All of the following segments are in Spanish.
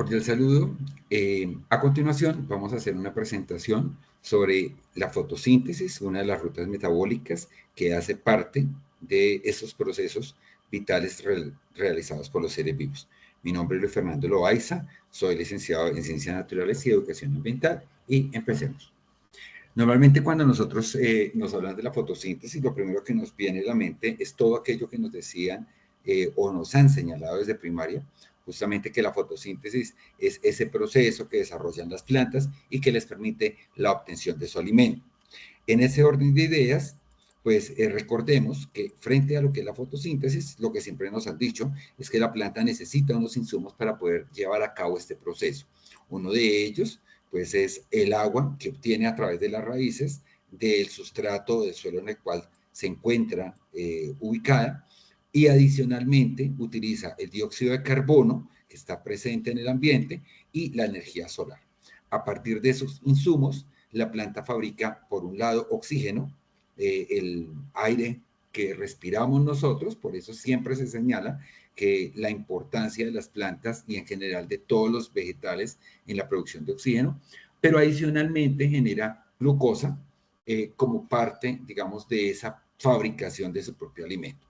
Cordial saludo. A continuación vamos a hacer una presentación sobre la fotosíntesis, una de las rutas metabólicas que hace parte de esos procesos vitales realizados por los seres vivos. Mi nombre es Luis Fernando Loaiza, soy licenciado en Ciencias Naturales y Educación Ambiental y empecemos. Normalmente cuando nosotros nos hablan de la fotosíntesis, lo primero que nos viene a la mente es todo aquello que nos decían o nos han señalado desde primaria, justamente que la fotosíntesis es ese proceso que desarrollan las plantas y que les permite la obtención de su alimento. En ese orden de ideas, pues recordemos que frente a lo que es la fotosíntesis, lo que siempre nos han dicho es que la planta necesita unos insumos para poder llevar a cabo este proceso. Uno de ellos, pues es el agua que obtiene a través de las raíces del sustrato del suelo en el cual se encuentra ubicada, y adicionalmente utiliza el dióxido de carbono que está presente en el ambiente y la energía solar. A partir de esos insumos, la planta fabrica, por un lado, oxígeno, el aire que respiramos nosotros, por eso siempre se señala que la importancia de las plantas y en general de todos los vegetales en la producción de oxígeno, pero adicionalmente genera glucosa como parte, digamos, de esa fabricación de su propio alimento.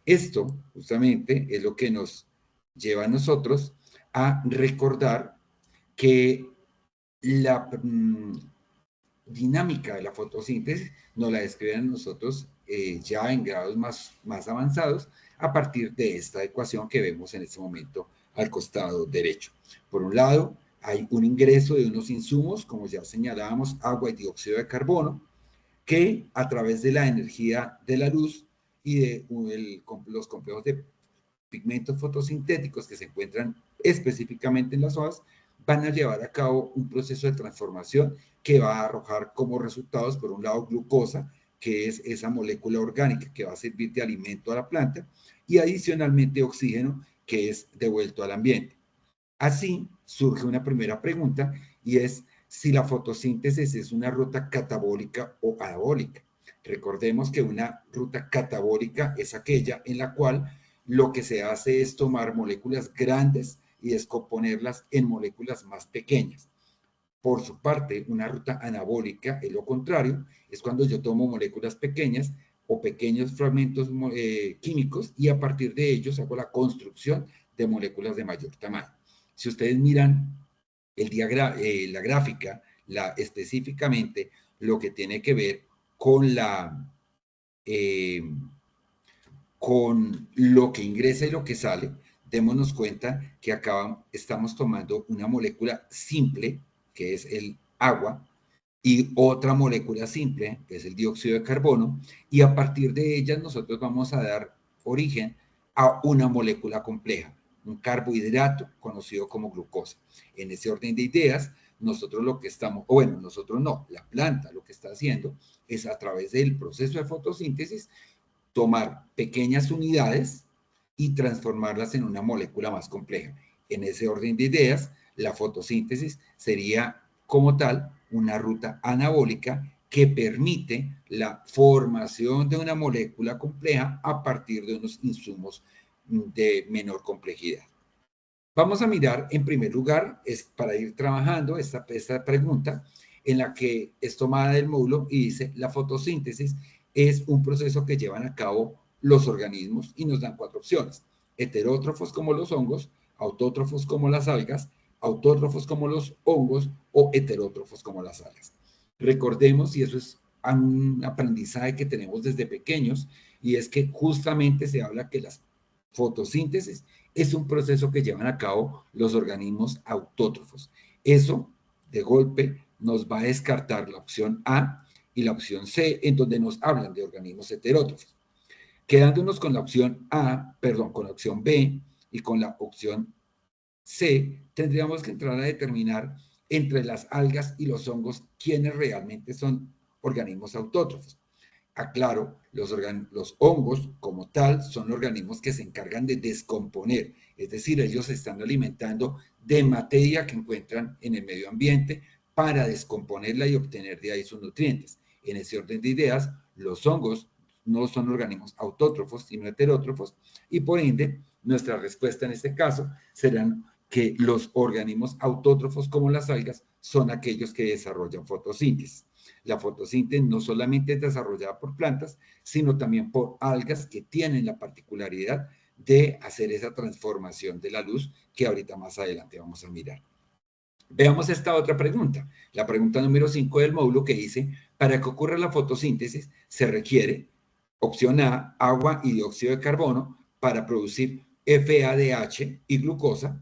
Esto justamente es lo que nos lleva a nosotros a recordar que la dinámica de la fotosíntesis nos la describen nosotros ya en grados más avanzados a partir de esta ecuación que vemos en este momento al costado derecho. Por un lado, hay un ingreso de unos insumos, como ya señalábamos, agua y dióxido de carbono, que a través de la energía de la luz y de los complejos de pigmentos fotosintéticos que se encuentran específicamente en las hojas, van a llevar a cabo un proceso de transformación que va a arrojar como resultados, por un lado, glucosa, que es esa molécula orgánica que va a servir de alimento a la planta, y adicionalmente oxígeno, que es devuelto al ambiente. Así surge una primera pregunta y es si la fotosíntesis es una ruta catabólica o anabólica. Recordemos que una ruta catabólica es aquella en la cual lo que se hace es tomar moléculas grandes y descomponerlas en moléculas más pequeñas. Por su parte, una ruta anabólica es lo contrario, es cuando yo tomo moléculas pequeñas o pequeños fragmentos químicos y a partir de ellos hago la construcción de moléculas de mayor tamaño. Si ustedes miran la gráfica, específicamente lo que tiene que ver con eh, con lo que ingresa y lo que sale, démonos cuenta que acá estamos tomando una molécula simple, que es el agua, y otra molécula simple, que es el dióxido de carbono, y a partir de ellas nosotros vamos a dar origen a una molécula compleja, un carbohidrato conocido como glucosa. En ese orden de ideas, nosotros lo que estamos, o bueno, nosotros no, la planta lo que está haciendo es a través del proceso de fotosíntesis tomar pequeñas unidades y transformarlas en una molécula más compleja. En ese orden de ideas, la fotosíntesis sería como tal una ruta anabólica que permite la formación de una molécula compleja a partir de unos insumos de menor complejidad. Vamos a mirar en primer lugar, es para ir trabajando esta pregunta en la que es tomada del módulo y dice la fotosíntesis es un proceso que llevan a cabo los organismos y nos dan 4 opciones. Heterótrofos como los hongos, autótrofos como las algas, autótrofos como los hongos o heterótrofos como las algas. Recordemos, y eso es un aprendizaje que tenemos desde pequeños, y es que justamente se habla que la fotosíntesis es un proceso que llevan a cabo los organismos autótrofos. Eso, de golpe, nos va a descartar la opción A y la opción C, en donde nos hablan de organismos heterótrofos. Quedándonos con la opción A, perdón, con la opción B y con la opción C, tendríamos que entrar a determinar entre las algas y los hongos quiénes realmente son organismos autótrofos. Aclaro, los hongos como tal son organismos que se encargan de descomponer, es decir, ellos se están alimentando de materia que encuentran en el medio ambiente para descomponerla y obtener de ahí sus nutrientes. En ese orden de ideas, los hongos no son organismos autótrofos, sino heterótrofos, y por ende, nuestra respuesta en este caso serán que los organismos autótrofos como las algas son aquellos que desarrollan fotosíntesis. La fotosíntesis no solamente es desarrollada por plantas, sino también por algas que tienen la particularidad de hacer esa transformación de la luz que ahorita más adelante vamos a mirar. Veamos esta otra pregunta, la pregunta número 5 del módulo que dice, para que ocurra la fotosíntesis se requiere, opción A, agua y dióxido de carbono para producir FADH y glucosa,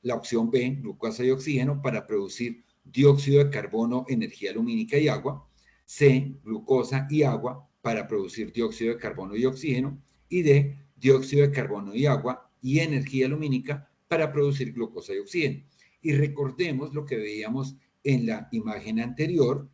la opción B, glucosa y oxígeno para producir dióxido de carbono, energía lumínica y agua, C, glucosa y agua para producir dióxido de carbono y oxígeno, y D, dióxido de carbono y agua y energía lumínica para producir glucosa y oxígeno. Y recordemos lo que veíamos en la imagen anterior,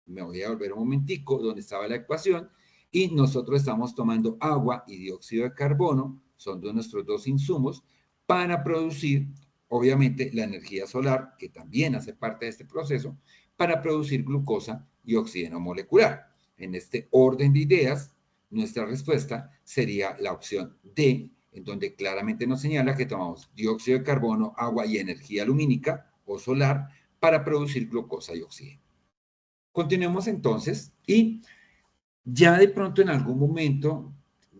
me voy a volver un momentico, donde estaba la ecuación, y nosotros estamos tomando agua y dióxido de carbono, son de nuestros dos insumos, para producir, obviamente, la energía solar, que también hace parte de este proceso, para producir glucosa y oxígeno molecular. En este orden de ideas, nuestra respuesta sería la opción D, en donde claramente nos señala que tomamos dióxido de carbono, agua y energía lumínica o solar para producir glucosa y oxígeno. Continuemos entonces y ya de pronto en algún momento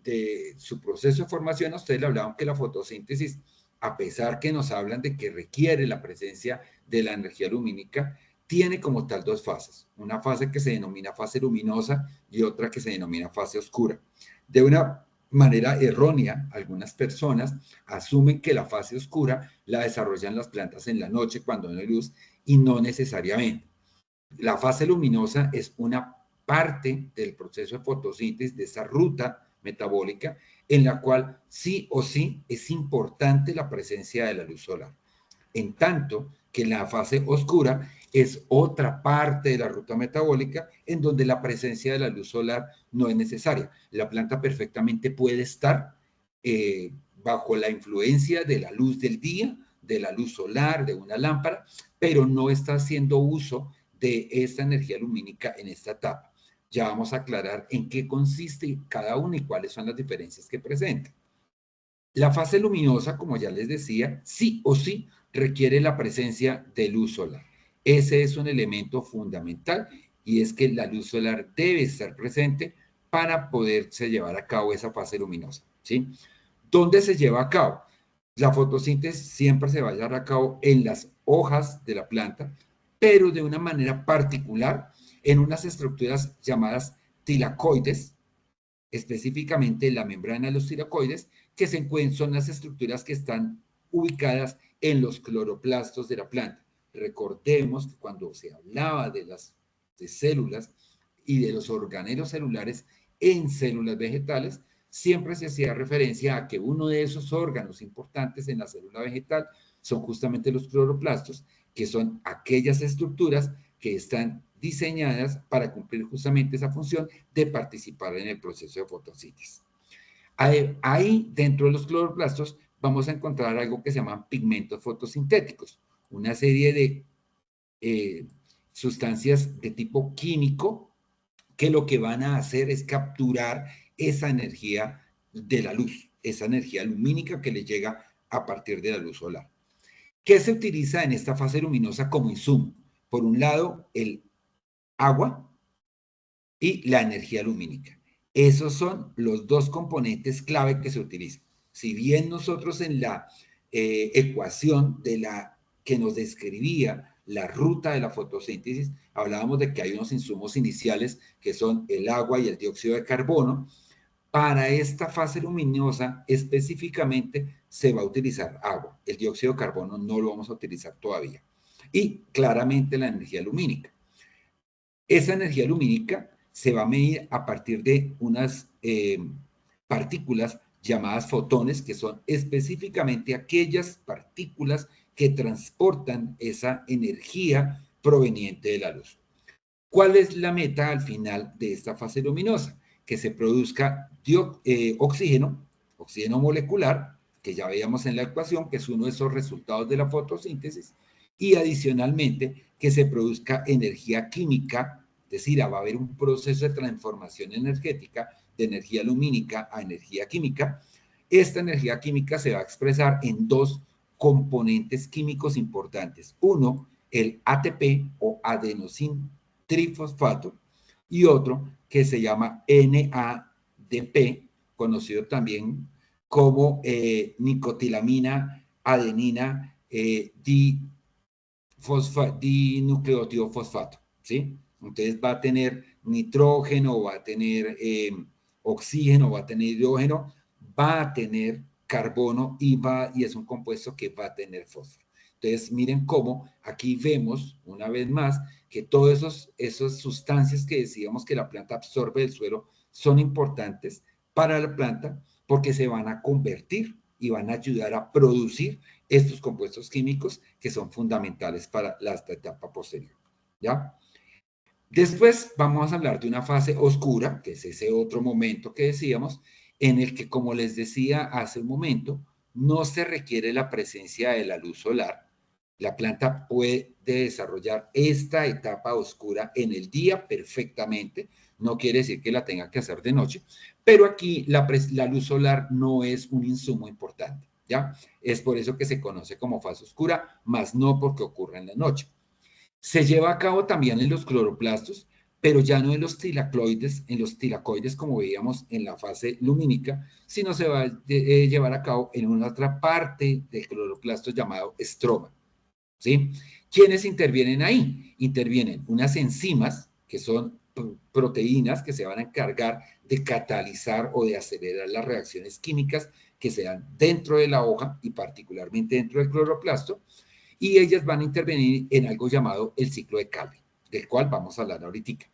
de su proceso de formación a ustedes le hablaban que la fotosíntesis, a pesar que nos hablan de que requiere la presencia de la energía lumínica, tiene como tal dos fases. Una fase que se denomina fase luminosa y otra que se denomina fase oscura. De una manera errónea, algunas personas asumen que la fase oscura la desarrollan las plantas en la noche cuando no hay luz y no necesariamente. La fase luminosa es una parte del proceso de fotosíntesis, de esa ruta metabólica, en la cual sí o sí es importante la presencia de la luz solar. En tanto que la fase oscura es otra parte de la ruta metabólica en donde la presencia de la luz solar no es necesaria. La planta perfectamente puede estar bajo la influencia de la luz del día, de la luz solar, de una lámpara, pero no está haciendo uso de esta energía lumínica en esta etapa. Ya vamos a aclarar en qué consiste cada una y cuáles son las diferencias que presenta. La fase luminosa, como ya les decía, sí o sí requiere la presencia de luz solar. Ese es un elemento fundamental y es que la luz solar debe estar presente para poderse llevar a cabo esa fase luminosa, ¿sí? ¿Dónde se lleva a cabo? La fotosíntesis siempre se va a llevar a cabo en las hojas de la planta, pero de una manera particular en unas estructuras llamadas tilacoides, específicamente la membrana de los tilacoides, que son las estructuras que están ubicadas en los cloroplastos de la planta. Recordemos que cuando se hablaba de células y de los organelos celulares en células vegetales, siempre se hacía referencia a que uno de esos órganos importantes en la célula vegetal son justamente los cloroplastos, que son aquellas estructuras que están diseñadas para cumplir justamente esa función de participar en el proceso de fotosíntesis. Ahí, dentro de los cloroplastos, vamos a encontrar algo que se llaman pigmentos fotosintéticos, una serie de sustancias de tipo químico que lo que van a hacer es capturar esa energía de la luz, esa energía lumínica que le llega a partir de la luz solar. ¿Qué se utiliza en esta fase luminosa como insumo? Por un lado, el agua y la energía lumínica. Esos son los dos componentes clave que se utilizan. Si bien nosotros en la ecuación de la que nos describía la ruta de la fotosíntesis, hablábamos de que hay unos insumos iniciales que son el agua y el dióxido de carbono. Para esta fase luminosa específicamente se va a utilizar agua. El dióxido de carbono no lo vamos a utilizar todavía. Y claramente la energía lumínica. Esa energía lumínica se va a medir a partir de unas partículas llamadas fotones, que son específicamente aquellas partículas que transportan esa energía proveniente de la luz. ¿Cuál es la meta al final de esta fase luminosa? Que se produzca oxígeno, oxígeno molecular, que ya veíamos en la ecuación, que es uno de esos resultados de la fotosíntesis, y adicionalmente que se produzca energía química, es decir, va a haber un proceso de transformación energética de energía lumínica a energía química. Esta energía química se va a expresar en dos componentes químicos importantes. Uno, el ATP o adenosín trifosfato, y otro que se llama NADP, conocido también como nicotilamina, adenina, dinucleótido fosfato, ¿sí? Entonces va a tener nitrógeno, va a tener oxígeno, va a tener hidrógeno, va a tener carbono y es un compuesto que va a tener fósforo. Entonces, miren cómo aquí vemos, una vez más, que todas esas sustancias que decíamos que la planta absorbe del suelo son importantes para la planta porque se van a convertir y van a ayudar a producir estos compuestos químicos que son fundamentales para la etapa posterior, ¿ya? Después vamos a hablar de una fase oscura, que es ese otro momento que decíamos, en el que, como les decía hace un momento, no se requiere la presencia de la luz solar. La planta puede desarrollar esta etapa oscura en el día perfectamente, no quiere decir que la tenga que hacer de noche, pero aquí la luz solar no es un insumo importante, ¿ya? Es por eso que se conoce como fase oscura, más no porque ocurra en la noche. Se lleva a cabo también en los cloroplastos, pero ya no en los tilacoides como veíamos en la fase lumínica, sino se va a llevar a cabo en una otra parte del cloroplasto llamado estroma, ¿sí? ¿Quiénes intervienen ahí? Intervienen unas enzimas, que son proteínas que se van a encargar de catalizar o de acelerar las reacciones químicas que se dan dentro de la hoja y particularmente dentro del cloroplasto, y ellas van a intervenir en algo llamado el ciclo de Calvin, del cual vamos a hablar ahorita.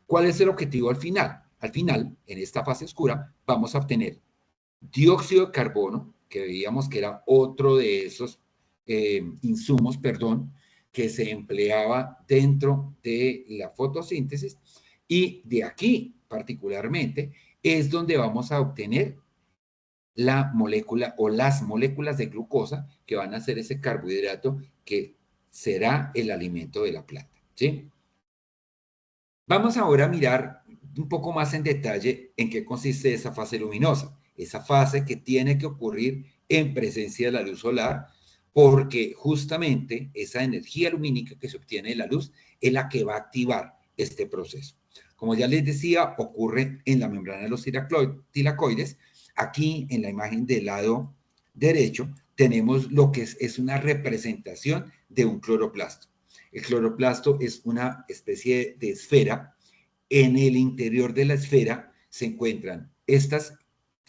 ¿Cuál es el objetivo al final? Al final, en esta fase oscura, vamos a obtener dióxido de carbono, que veíamos que era otro de esos insumos, que se empleaba dentro de la fotosíntesis, y de aquí particularmente es donde vamos a obtener la molécula o las moléculas de glucosa que van a ser ese carbohidrato que será el alimento de la planta, ¿sí? Vamos ahora a mirar un poco más en detalle en qué consiste esa fase luminosa, esa fase que tiene que ocurrir en presencia de la luz solar, porque justamente esa energía lumínica que se obtiene de la luz es la que va a activar este proceso. Como ya les decía, ocurre en la membrana de los tilacoides. Aquí en la imagen del lado derecho tenemos lo que es una representación de un cloroplasto. El cloroplasto es una especie de esfera. En el interior de la esfera se encuentran estas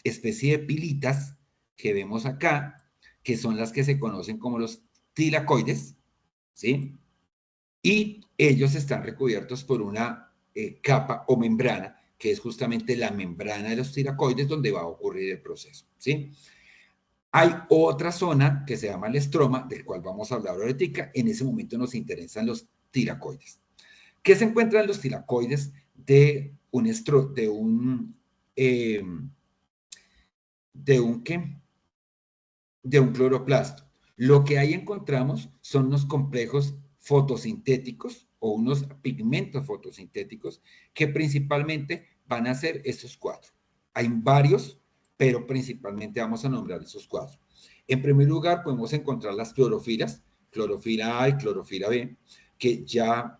especie de pilitas que vemos acá, que son las que se conocen como los tilacoides, ¿sí? Y ellos están recubiertos por una capa o membrana, que es justamente la membrana de los tilacoides donde va a ocurrir el proceso, ¿sí? Hay otra zona que se llama el estroma, del cual vamos a hablar ahorita. En ese momento nos interesan los tilacoides. ¿Qué se encuentra en los tilacoides de un eh, ¿qué? De un cloroplasto? Lo que ahí encontramos son unos complejos fotosintéticos o unos pigmentos fotosintéticos que principalmente van a ser estos cuatro. Hay varios, pero principalmente vamos a nombrar esos cuatro. En primer lugar, podemos encontrar las clorofilas, clorofila A y clorofila B, que ya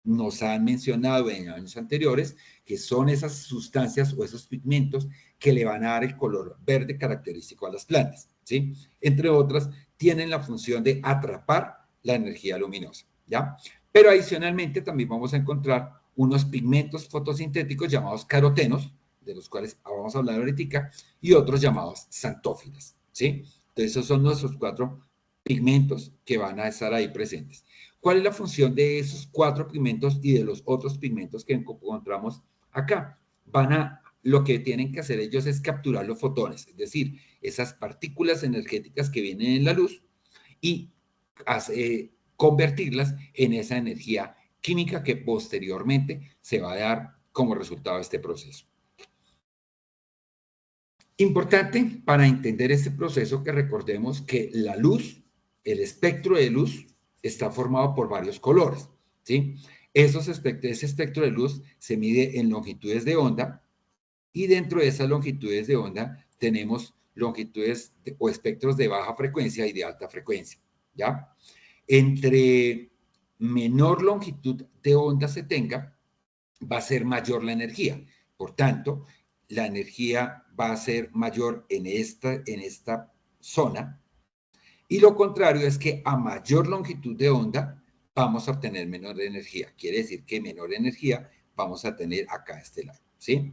nos han mencionado en años anteriores, que son esas sustancias o esos pigmentos que le van a dar el color verde característico a las plantas, ¿sí? Entre otras, tienen la función de atrapar la energía luminosa, ¿ya? Pero adicionalmente también vamos a encontrar unos pigmentos fotosintéticos llamados carotenos, de los cuales vamos a hablar ahorita, y otros llamados xantófilas, ¿sí? Entonces, esos son nuestros cuatro pigmentos que van a estar ahí presentes. ¿Cuál es la función de esos cuatro pigmentos y de los otros pigmentos que encontramos acá? Lo que tienen que hacer ellos es capturar los fotones, es decir, esas partículas energéticas que vienen en la luz y convertirlas en esa energía química que posteriormente se va a dar como resultado de este proceso. Importante para entender este proceso que recordemos que la luz, el espectro de luz, está formado por varios colores, ¿sí? Ese espectro de luz se mide en longitudes de onda y dentro de esas longitudes de onda tenemos longitudes o espectros de baja frecuencia y de alta frecuencia, ¿ya? Entre menor longitud de onda se tenga, va a ser mayor la energía. Por tanto, la energía va a ser mayor en esta zona, y lo contrario es que a mayor longitud de onda vamos a obtener menor energía. Quiere decir que menor energía vamos a tener acá a este lado, ¿sí?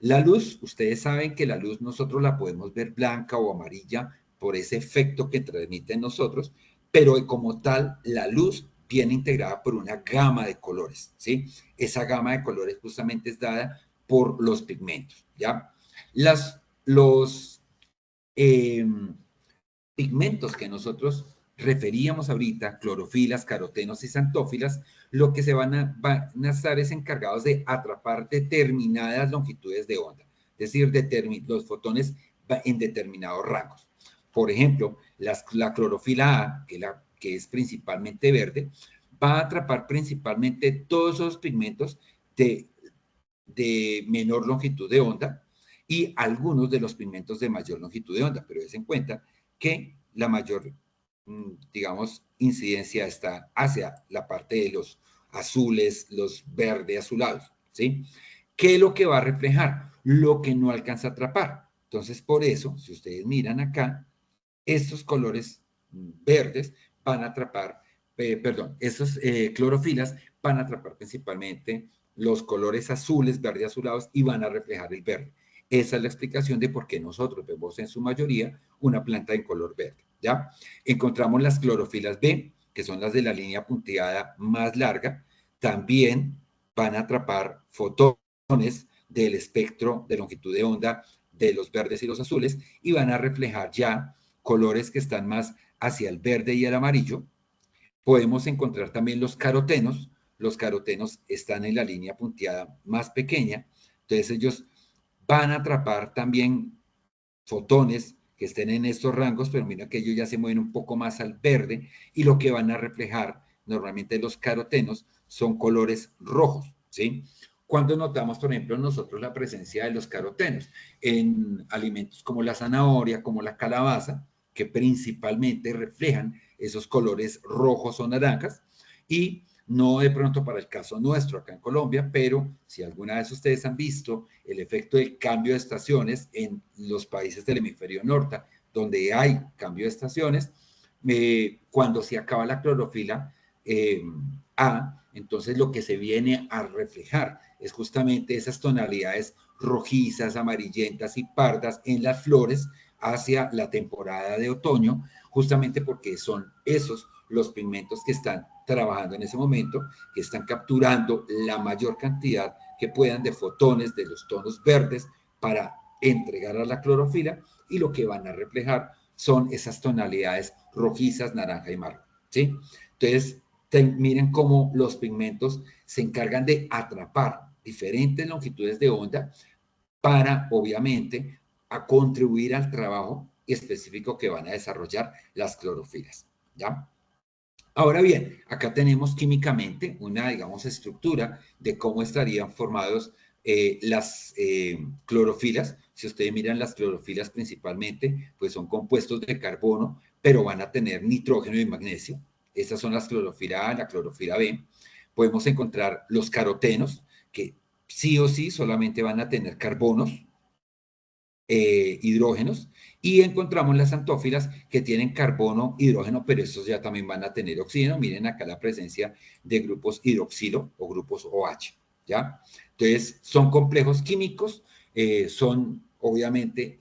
La luz, ustedes saben que la luz nosotros la podemos ver blanca o amarilla por ese efecto que transmite en nosotros, pero como tal, la luz viene integrada por una gama de colores, ¿sí? Esa gama de colores justamente es dada por los pigmentos, ¿ya? Los pigmentos que nosotros referíamos ahorita, clorofilas, carotenos y xantófilas, lo que van a estar es encargados de atrapar determinadas longitudes de onda, es decir, los fotones en determinados rangos. Por ejemplo, la clorofila A, que es principalmente verde, va a atrapar principalmente todos esos pigmentos de menor longitud de onda y algunos de los pigmentos de mayor longitud de onda, pero des en cuenta que la mayor, digamos, incidencia está hacia la parte de los azules, los verde azulados, ¿sí? ¿Qué es lo que va a reflejar? Lo que no alcanza a atrapar. Entonces, por eso, si ustedes miran acá, estos colores verdes van a atrapar, perdón, estos clorofilas van a atrapar principalmente los colores azules, verde azulados y van a reflejar el verde. Esa es la explicación de por qué nosotros vemos en su mayoría una planta en color verde, ¿ya? Encontramos las clorofilas B, que son las de la línea punteada más larga, también van a atrapar fotones del espectro de longitud de onda de los verdes y los azules y van a reflejar ya colores que están más hacia el verde y el amarillo. Podemos encontrar también los carotenos. Los carotenos están en la línea punteada más pequeña, entonces ellos van a atrapar también fotones que estén en estos rangos, pero mira que ellos ya se mueven un poco más al verde y lo que van a reflejar normalmente los carotenos son colores rojos, ¿sí? Cuando notamos, por ejemplo, nosotros la presencia de los carotenos en alimentos como la zanahoria, como la calabaza, que principalmente reflejan esos colores rojos o naranjas, y no de pronto para el caso nuestro acá en Colombia, pero si alguna vez ustedes han visto el efecto del cambio de estaciones en los países del hemisferio norte, donde hay cambio de estaciones, cuando se acaba la clorofila A, entonces lo que se viene a reflejar es justamente esas tonalidades rojizas, amarillentas y pardas en las flores hacia la temporada de otoño, justamente porque son esos los pigmentos que están trabajando en ese momento, que están capturando la mayor cantidad que puedan de fotones de los tonos verdes para entregar a la clorofila, y lo que van a reflejar son esas tonalidades rojizas, naranja y marrón, ¿sí? Entonces, miren cómo los pigmentos se encargan de atrapar diferentes longitudes de onda para, obviamente, a contribuir al trabajo específico que van a desarrollar las clorofilas, ¿ya? Ahora bien, acá tenemos químicamente una, digamos, estructura de cómo estarían formados las clorofilas. Si ustedes miran las clorofilas principalmente, pues son compuestos de carbono, pero van a tener nitrógeno y magnesio. Estas son las clorofila A, la clorofila B. Podemos encontrar los carotenos, que sí o sí solamente van a tener carbonos, hidrógenos, y encontramos las antófilas que tienen carbono, hidrógeno, pero estos ya también van a tener oxígeno. Miren acá la presencia de grupos hidroxilo o grupos OH, ¿ya? Entonces, son complejos químicos, son obviamente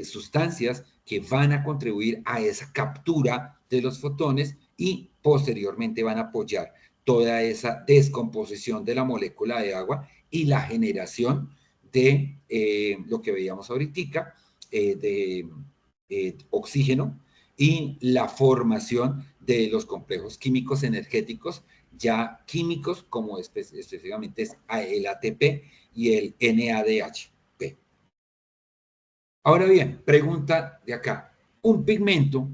sustancias que van a contribuir a esa captura de los fotones y posteriormente van a apoyar toda esa descomposición de la molécula de agua y la generación de lo que veíamos ahorita, de oxígeno, y la formación de los complejos químicos energéticos, ya químicos como específicamente es el ATP y el NADH. Ahora bien, pregunta de acá. Un pigmento,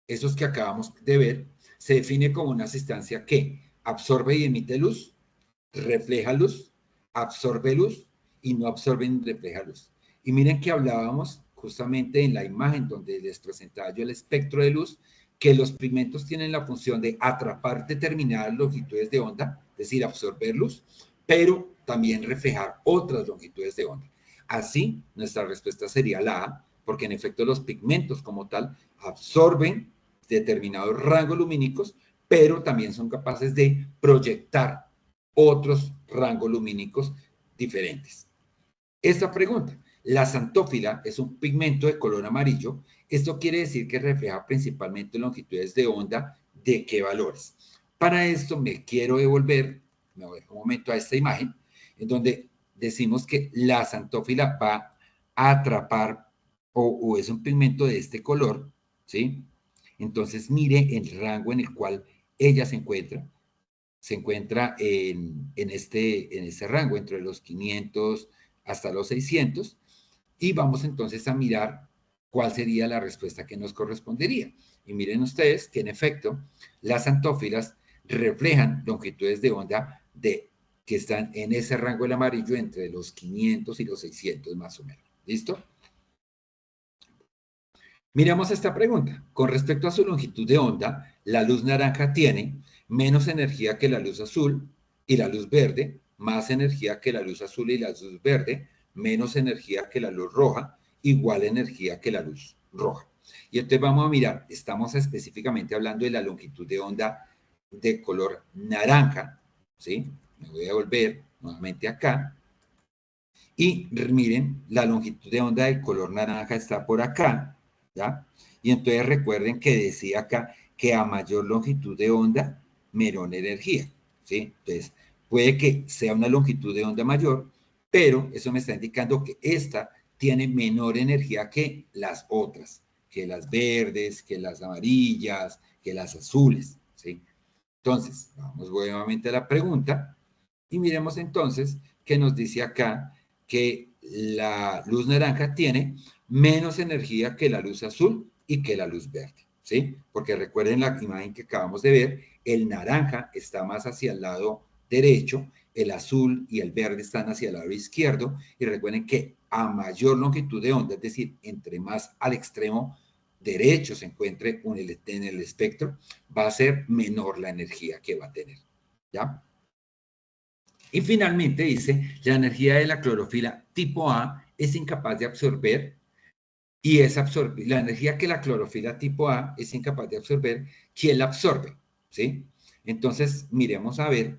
esos que acabamos de ver, se define como una sustancia que absorbe y emite luz, refleja luz, absorbe luz y no absorbe ni refleja luz. Y miren que hablábamos justamente en la imagen donde les presentaba yo el espectro de luz, que los pigmentos tienen la función de atrapar determinadas longitudes de onda, es decir, absorber luz, pero también reflejar otras longitudes de onda. Así, nuestra respuesta sería la A, porque en efecto los pigmentos como tal absorben determinados rangos lumínicos, pero también son capaces de proyectar otros rangos lumínicos diferentes. Esta pregunta, la xantófila es un pigmento de color amarillo. Esto quiere decir que refleja principalmente longitudes de onda de qué valores. Para esto me quiero devolver, me voy un momento a esta imagen, en donde decimos que la xantófila va a atrapar o es un pigmento de este color, ¿sí? Entonces mire el rango en el cual ella se encuentra en este rango, entre los 500 hasta los 600, y vamos entonces a mirar cuál sería la respuesta que nos correspondería. Y miren ustedes que en efecto las xantófilas reflejan longitudes de onda que están en ese rango del amarillo entre los 500 y los 600 más o menos. ¿Listo? Miramos esta pregunta. Con respecto a su longitud de onda, la luz naranja tiene menos energía que la luz azul y la luz verde, más energía que la luz azul y la luz verde, menos energía que la luz roja, igual energía que la luz roja. Y entonces vamos a mirar, estamos específicamente hablando de la longitud de onda de color naranja, ¿sí? Me voy a volver nuevamente acá. Y miren, la longitud de onda de color naranja está por acá, ¿ya? Y entonces recuerden que decía acá que a mayor longitud de onda, menor energía, ¿sí? Entonces, puede que sea una longitud de onda mayor, pero eso me está indicando que esta tiene menor energía que las otras, que las verdes, que las amarillas, que las azules, ¿sí? Entonces, vamos nuevamente a la pregunta y miremos entonces que nos dice acá que la luz naranja tiene menos energía que la luz azul y que la luz verde, ¿sí? Porque recuerden la imagen que acabamos de ver, el naranja está más hacia el lado derecho, el azul y el verde están hacia el lado izquierdo, y recuerden que a mayor longitud de onda, es decir, entre más al extremo derecho se encuentre en el espectro, va a ser menor la energía que va a tener, ¿ya? Y finalmente dice, la energía de la clorofila tipo A es incapaz de absorber y es absorber, la energía que la clorofila tipo A es incapaz de absorber, ¿quién la absorbe? ¿Sí? Entonces, miremos a ver,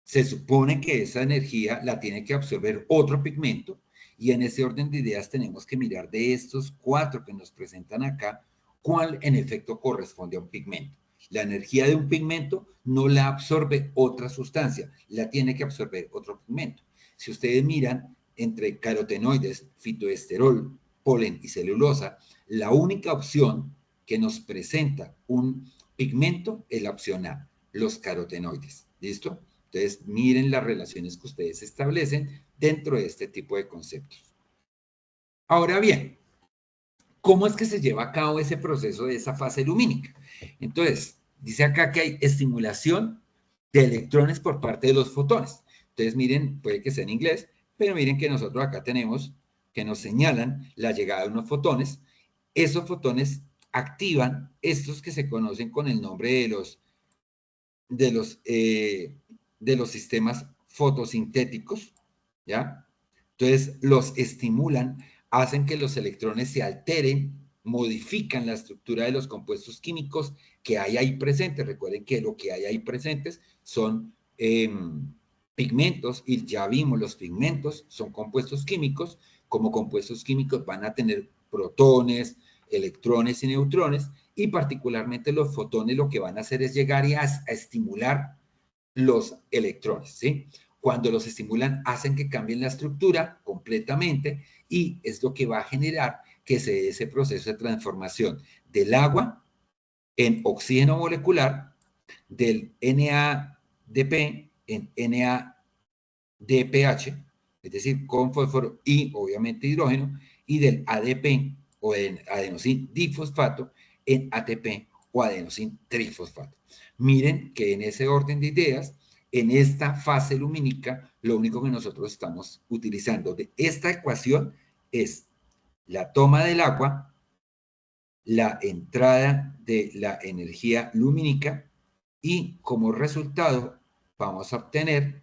se supone que esa energía la tiene que absorber otro pigmento y en ese orden de ideas tenemos que mirar de estos cuatro que nos presentan acá, cuál en efecto corresponde a un pigmento. La energía de un pigmento no la absorbe otra sustancia, la tiene que absorber otro pigmento. Si ustedes miran entre carotenoides, fitoesterol, polen y celulosa, la única opción que nos presenta un pigmento es la opción A, los carotenoides. ¿Listo? Entonces, miren las relaciones que ustedes establecen dentro de este tipo de conceptos. Ahora bien, ¿cómo es que se lleva a cabo ese proceso de esa fase lumínica? Entonces, dice acá que hay estimulación de electrones por parte de los fotones. Entonces, miren, puede que sea en inglés, pero miren que nosotros acá tenemos que nos señalan la llegada de unos fotones. Esos fotones activan estos que se conocen con el nombre de los, eh, de los sistemas fotosintéticos, ¿ya? Entonces, los estimulan, hacen que los electrones se alteren, modifican la estructura de los compuestos químicos que hay ahí presentes. Recuerden que lo que hay ahí presentes son pigmentos, y ya vimos, los pigmentos son compuestos químicos. Como compuestos químicos van a tener protones, electrones y neutrones, y particularmente los fotones lo que van a hacer es llegar a estimular los electrones, ¿sí? Cuando los estimulan, hacen que cambien la estructura completamente y es lo que va a generar que se dé ese proceso de transformación del agua en oxígeno molecular, del NADP en NADPH, es decir, con fósforo y obviamente hidrógeno, y del ADP o en adenosín difosfato en ATP o adenosín trifosfato. Miren que en ese orden de ideas, en esta fase lumínica, lo único que nosotros estamos utilizando de esta ecuación es la toma del agua, la entrada de la energía lumínica y como resultado vamos a obtener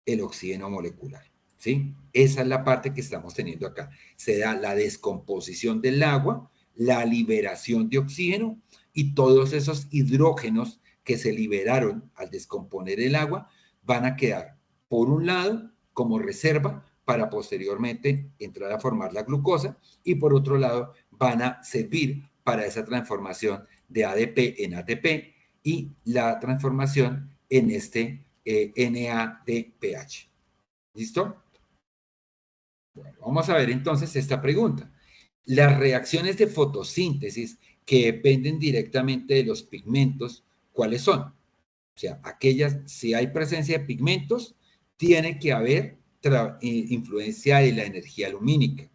el oxígeno molecular, ¿sí? Esa es la parte que estamos teniendo acá. Se da la descomposición del agua, la liberación de oxígeno y todos esos hidrógenos que se liberaron al descomponer el agua van a quedar, por un lado, como reserva para posteriormente entrar a formar la glucosa y por otro lado van a servir para esa transformación de ADP en ATP y la transformación en este NADPH. ¿Listo? Bueno, vamos a ver entonces esta pregunta. Las reacciones de fotosíntesis que dependen directamente de los pigmentos, ¿cuáles son? O sea, aquellas, si hay presencia de pigmentos, tiene que haber influencia de la energía lumínica.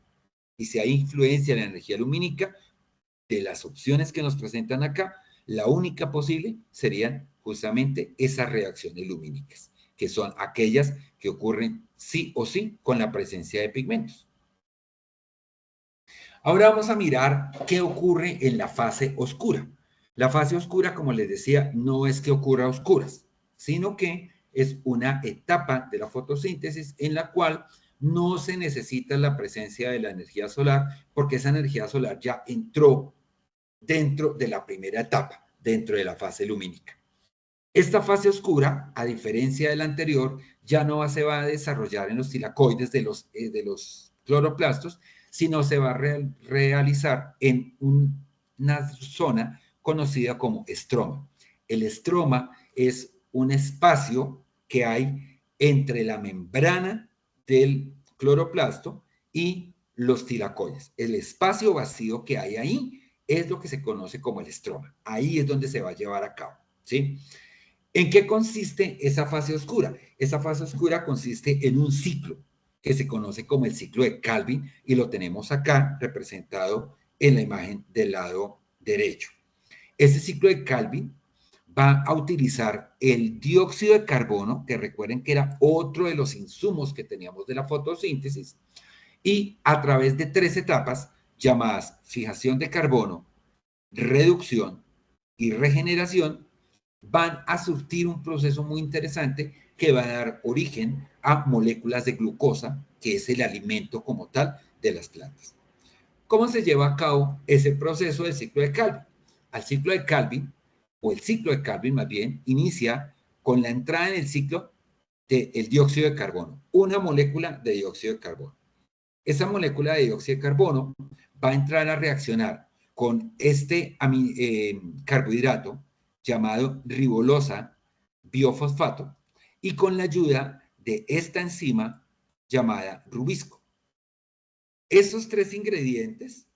Y si hay influencia de la energía lumínica, de las opciones que nos presentan acá, la única posible serían justamente esas reacciones lumínicas, que son aquellas que ocurren sí o sí con la presencia de pigmentos. Ahora vamos a mirar qué ocurre en la fase oscura. La fase oscura, como les decía, no es que ocurra a oscuras, sino que es una etapa de la fotosíntesis en la cual no se necesita la presencia de la energía solar porque esa energía solar ya entró dentro de la primera etapa, dentro de la fase lumínica. Esta fase oscura, a diferencia de la anterior, ya no se va a desarrollar en los tilacoides de los cloroplastos, sino se va a realizar en una zona conocida como estroma. El estroma es un espacio que hay entre la membrana del cloroplasto y los tilacoides. El espacio vacío que hay ahí es lo que se conoce como el estroma. Ahí es donde se va a llevar a cabo, ¿sí? ¿En qué consiste esa fase oscura? Esa fase oscura consiste en un ciclo que se conoce como el ciclo de Calvin y lo tenemos acá representado en la imagen del lado derecho. Este ciclo de Calvin va a utilizar el dióxido de carbono, que recuerden que era otro de los insumos que teníamos de la fotosíntesis, y a través de 3 etapas llamadas fijación de carbono, reducción y regeneración, van a surtir un proceso muy interesante que va a dar origen a moléculas de glucosa, que es el alimento como tal de las plantas. ¿Cómo se lleva a cabo ese proceso del ciclo de Calvin? Al ciclo de Calvin, o el ciclo de Calvin más bien, inicia con la entrada en el ciclo del dióxido de carbono, una molécula de dióxido de carbono. Esa molécula de dióxido de carbono va a entrar a reaccionar con este carbohidrato llamado ribolosa biofosfato y con la ayuda de esta enzima llamada rubisco. Esos 3 ingredientes,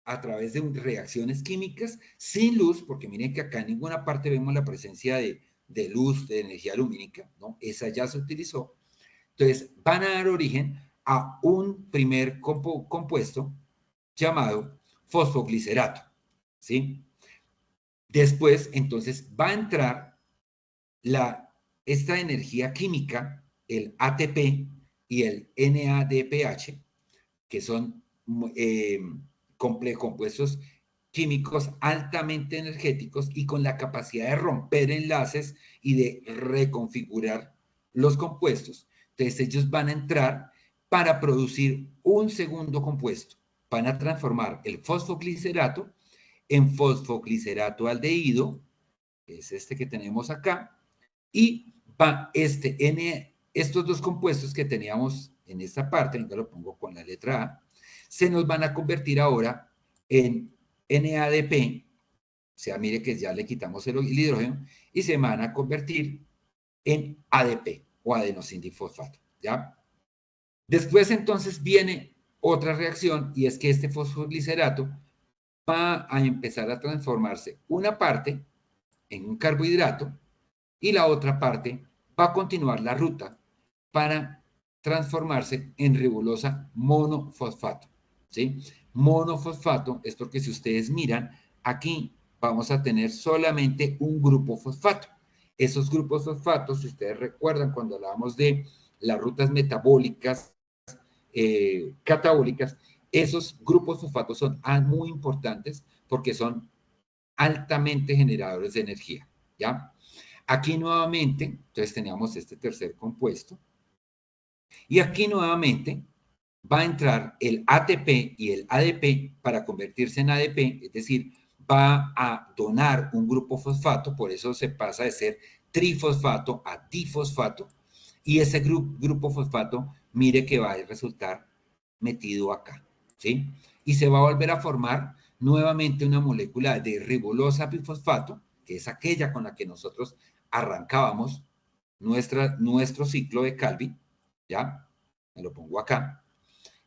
a través de reacciones químicas sin luz, porque miren que acá en ninguna parte vemos la presencia de luz, de energía lumínica, ¿no? Esa ya se utilizó. Entonces, van a dar origen a un primer compuesto llamado fosfoglicerato, ¿sí? Después, entonces, va a entrar esta energía química, el ATP y el NADPH, que son compuestos químicos altamente energéticos y con la capacidad de romper enlaces y de reconfigurar los compuestos. Entonces ellos van a entrar para producir un segundo compuesto. Van a transformar el fosfoglicerato en fosfoglicerato aldehído, que es este que tenemos acá, y va estos 2 compuestos que teníamos en esta parte, venga lo pongo con la letra A, se nos van a convertir ahora en NADP, o sea, mire que ya le quitamos el hidrógeno, y se van a convertir en ADP, o adenosindifosfato, ¿ya? Después entonces viene otra reacción, y es que este fosfoglicerato va a empezar a transformarse una parte en un carbohidrato, y la otra parte va a continuar la ruta para transformarse en ribolosa monofosfato, ¿sí? Monofosfato es porque si ustedes miran, aquí vamos a tener solamente un grupo fosfato. Esos grupos fosfatos, si ustedes recuerdan cuando hablábamos de las rutas metabólicas catabólicas, esos grupos fosfatos son muy importantes porque son altamente generadores de energía, ¿ya? Aquí nuevamente, entonces teníamos este tercer compuesto, y aquí nuevamente va a entrar el ATP y el ADP para convertirse en ADP, es decir, va a donar un grupo fosfato, por eso se pasa de ser trifosfato a difosfato, y ese grupo fosfato, mire que va a resultar metido acá, ¿sí? Y se va a volver a formar nuevamente una molécula de ribolosa bifosfato, que es aquella con la que nosotros arrancábamos nuestro ciclo de Calvin, ¿ya? Me lo pongo acá.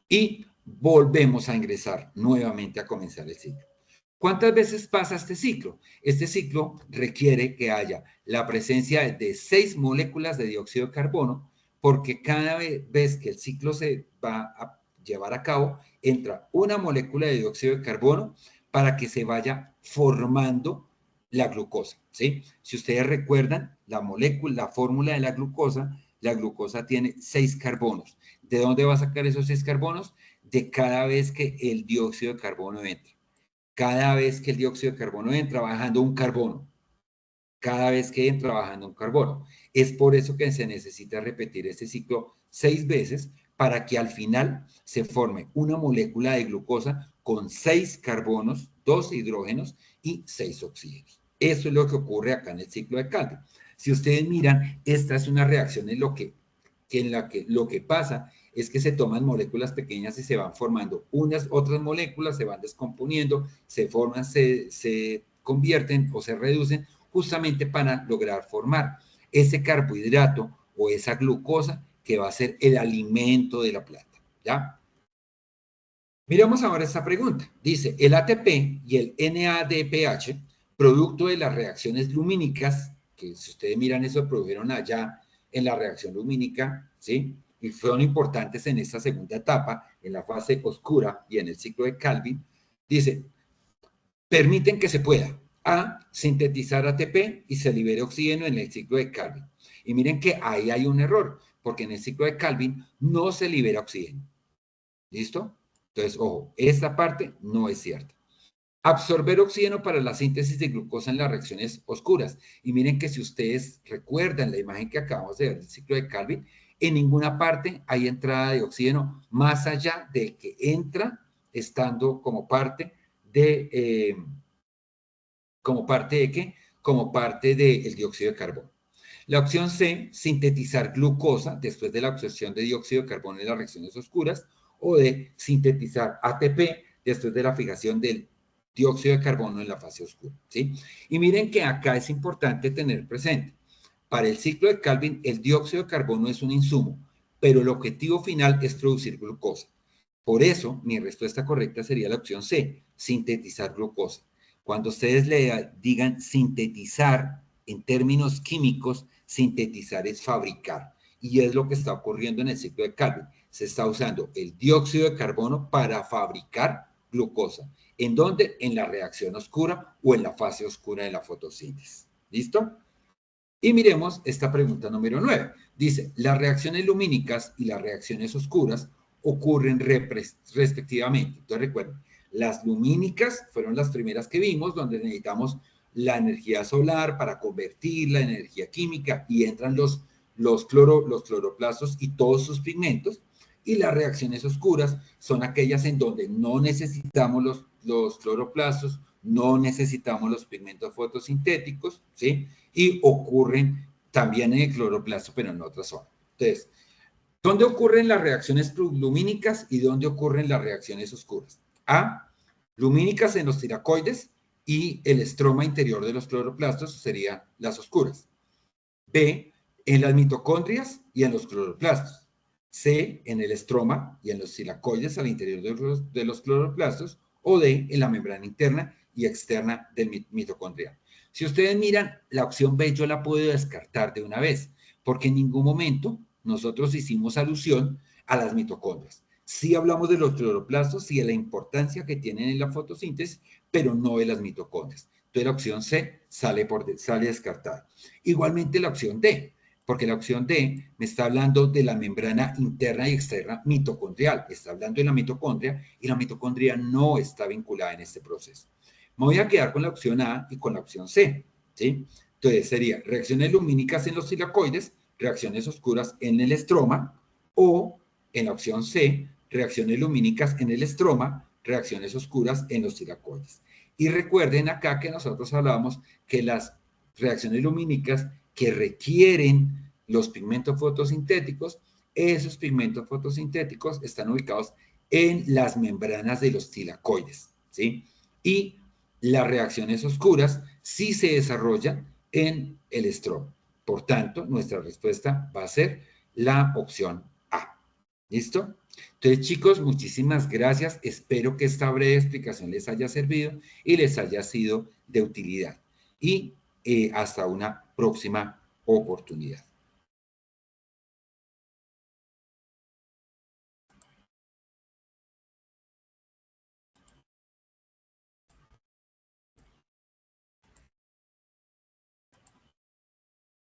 Y volvemos a ingresar nuevamente a comenzar el ciclo. ¿Cuántas veces pasa este ciclo? Este ciclo requiere que haya la presencia de 6 moléculas de dióxido de carbono, porque cada vez que el ciclo se va a llevar a cabo, entra una molécula de dióxido de carbono para que se vaya formando la glucosa, ¿sí? Si ustedes recuerdan, la fórmula de la glucosa tiene 6 carbonos. ¿De dónde va a sacar esos 6 carbonos? De cada vez que el dióxido de carbono entra. Cada vez que el dióxido de carbono entra, bajando un carbono. Cada vez que entra, bajando un carbono. Es por eso que se necesita repetir este ciclo 6 veces para que al final se forme una molécula de glucosa con 6 carbonos, 2 hidrógenos y 6 oxígenos. Eso es lo que ocurre acá en el ciclo de Calvin. Si ustedes miran, esta es una reacción en lo que pasa es que se toman moléculas pequeñas y se van formando otras moléculas, se van descomponiendo, se forman, se convierten o se reducen justamente para lograr formar ese carbohidrato o esa glucosa que va a ser el alimento de la planta, ¿ya? Miramos ahora esta pregunta. Dice, el ATP y el NADPH, producto de las reacciones lumínicas, que si ustedes miran eso, produjeron allá en la reacción lumínica, ¿sí? Y fueron importantes en esta segunda etapa, en la fase oscura y en el ciclo de Calvin, dice, permiten que se pueda sintetizar ATP y se libere oxígeno en el ciclo de Calvin. Y miren que ahí hay un error, porque en el ciclo de Calvin no se libera oxígeno. ¿Listo? Entonces, ojo, esta parte no es cierta. Absorber oxígeno para la síntesis de glucosa en las reacciones oscuras. Y miren que si ustedes recuerdan la imagen que acabamos de ver del ciclo de Calvin, en ninguna parte hay entrada de oxígeno más allá de que entra estando como parte de... ¿Como parte de qué? Como parte del dióxido de carbono. La opción C, sintetizar glucosa después de la absorción de dióxido de carbono en las reacciones oscuras, o D, sintetizar ATP después de la fijación del dióxido de carbono en la fase oscura, ¿sí? Y miren que acá es importante tener presente, para el ciclo de Calvin, el dióxido de carbono es un insumo, pero el objetivo final es producir glucosa. Por eso, mi respuesta correcta sería la opción C, sintetizar glucosa. Cuando ustedes le digan sintetizar en términos químicos, sintetizar es fabricar. Y es lo que está ocurriendo en el ciclo de Calvin. Se está usando el dióxido de carbono para fabricar glucosa. ¿En dónde? En la reacción oscura o en la fase oscura de la fotosíntesis. ¿Listo? Y miremos esta pregunta número 9. Dice, las reacciones lumínicas y las reacciones oscuras ocurren respectivamente. Entonces recuerden, las lumínicas fueron las primeras que vimos, donde necesitamos la energía solar para convertirla en energía química y entran los cloroplastos y todos sus pigmentos. Y las reacciones oscuras son aquellas en donde no necesitamos los cloroplastos, no necesitamos los pigmentos fotosintéticos, ¿sí? Y ocurren también en el cloroplasto, pero en otra zona. Entonces, ¿dónde ocurren las reacciones lumínicas y dónde ocurren las reacciones oscuras? A, lumínicas en los tilacoides y el estroma interior de los cloroplastos serían las oscuras. B, en las mitocondrias y en los cloroplastos. C, en el estroma y en los tilacoides al interior de los cloroplastos. O D, en la membrana interna y externa del mitocondrial. Si ustedes miran, la opción B yo la puedo descartar de una vez, porque en ningún momento nosotros hicimos alusión a las mitocondrias. Sí hablamos de los cloroplastos y de la importancia que tienen en la fotosíntesis, pero no de las mitocondrias. Entonces la opción C sale descartada. Igualmente la opción D. porque la opción D me está hablando de la membrana interna y externa mitocondrial, está hablando de la mitocondria y la mitocondria no está vinculada en este proceso. Me voy a quedar con la opción A y con la opción C, ¿sí? Entonces sería reacciones lumínicas en los tilacoides, reacciones oscuras en el estroma, o en la opción C, reacciones lumínicas en el estroma, reacciones oscuras en los tilacoides. Y recuerden acá que nosotros hablábamos que las reacciones lumínicas que requieren los pigmentos fotosintéticos, esos pigmentos fotosintéticos están ubicados en las membranas de los tilacoides, ¿sí? Y las reacciones oscuras sí se desarrollan en el estroma. Por tanto, nuestra respuesta va a ser la opción A. ¿Listo? Entonces, chicos, muchísimas gracias. Espero que esta breve explicación les haya servido y les haya sido de utilidad. Y hasta una próxima oportunidad.